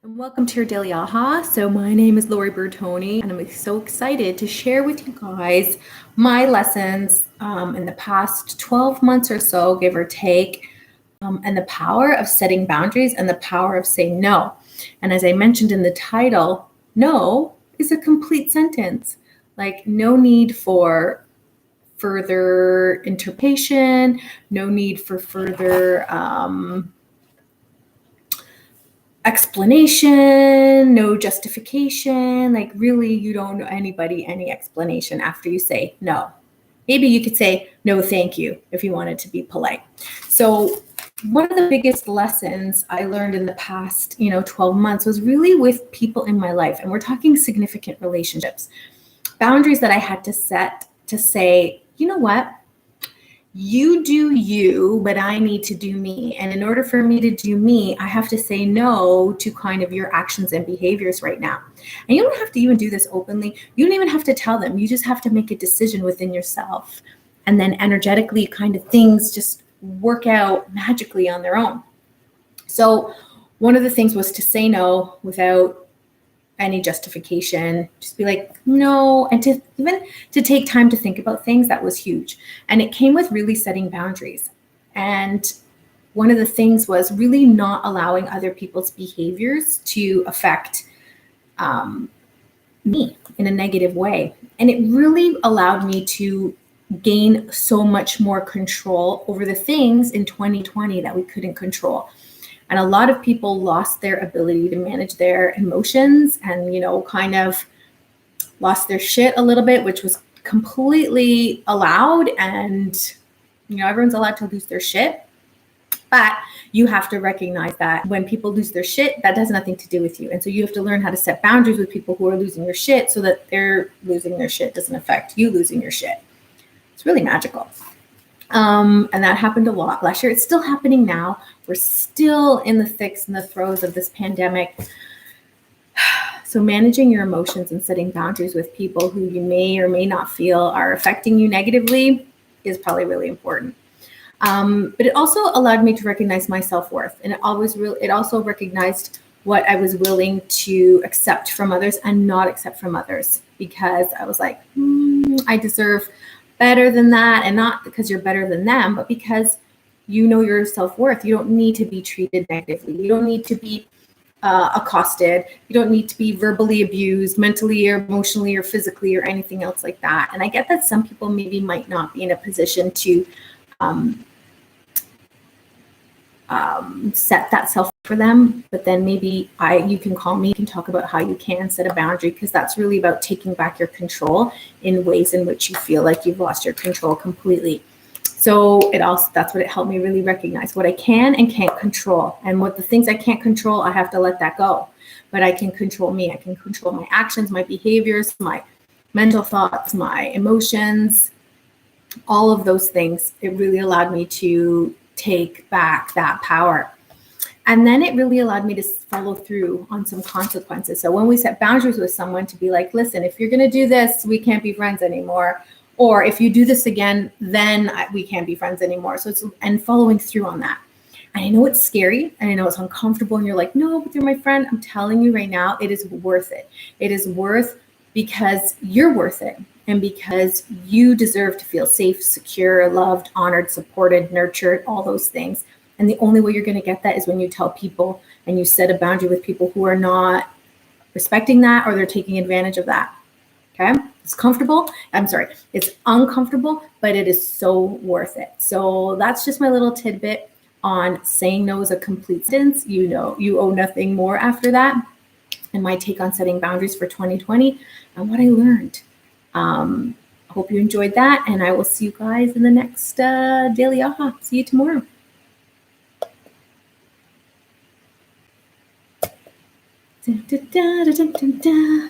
And welcome to your Daily Aha. So my name is Lori Bertoni, and I'm so excited to share with you guys my lessons in the past 12 months or so, give or take, and the power of setting boundaries and the power of saying no. And as I mentioned in the title, no is a complete sentence. Like no need for further interpretation, no need for further explanation, no justification. Like really, you don't owe anybody any explanation after you say no. Maybe you could say no, thank you, if you wanted to be polite. So one of the biggest lessons I learned in the past, 12 months was really with people in my life. And we're talking significant relationships, boundaries that I had to set to say, you know what? You do you, but I need to do me. And in order for me to do me, I have to say no to kind of your actions and behaviors right now. And you don't have to even do this openly. You don't even have to tell them. You just have to make a decision within yourself. And then energetically, kind of things just work out magically on their own. So one of the things was to say no without any justification, just be like, no, and to take time to think about things. That was huge. And it came with really setting boundaries. And one of the things was really not allowing other people's behaviors to affect me in a negative way. And it really allowed me to gain so much more control over the things in 2020 that we couldn't control. And a lot of people lost their ability to manage their emotions and, kind of lost their shit a little bit, which was completely allowed. And, everyone's allowed to lose their shit. But you have to recognize that when people lose their shit, that has nothing to do with you. And so you have to learn how to set boundaries with people who are losing their shit so that their losing their shit doesn't affect you losing your shit. It's really magical. And that happened a lot last year. It's still happening now. We're still in the thicks and the throes of this pandemic. So managing your emotions and setting boundaries with people who you may or may not feel are affecting you negatively is probably really important. But it also allowed me to recognize my self-worth. And it also recognized what I was willing to accept from others and not accept from others, because I was like, I deserve better than that. And not because you're better than them, but because you know your self-worth. You don't need to be treated negatively. You don't need to be accosted. You don't need to be verbally abused, mentally or emotionally or physically or anything else like that. And I get that some people maybe might not be in a position to set that self for them, but then maybe you can call me, you can talk about how you can set a boundary, because that's really about taking back your control in ways in which you feel like you've lost your control completely. So that's what it helped me really recognize what I can and can't control. And what the things I can't control, I have to let that go. But I can control me. I can control my actions, my behaviors, my mental thoughts, my emotions, all of those things. It really allowed me to take back that power. And then it really allowed me to follow through on some consequences. So when we set boundaries with someone, to be like, listen, if you're going to do this, we can't be friends anymore. Or if you do this again, then we can't be friends anymore. And following through on that. And I know it's scary and I know it's uncomfortable. And you're like, no, but you're my friend. I'm telling you right now, it is worth it. It is worth, because you're worth it. And because you deserve to feel safe, secure, loved, honored, supported, nurtured, all those things. And the only way you're going to get that is when you tell people and you set a boundary with people who are not respecting that, or they're taking advantage of that. Okay? It's it's uncomfortable, but it is so worth it. So that's just my little tidbit on saying no is a complete sentence. You owe nothing more after that. And my take on setting boundaries for 2020 and what I learned. I hope you enjoyed that, and I will see you guys in the next Daily Aha. See you tomorrow. Da, da, da, da, da, da, da.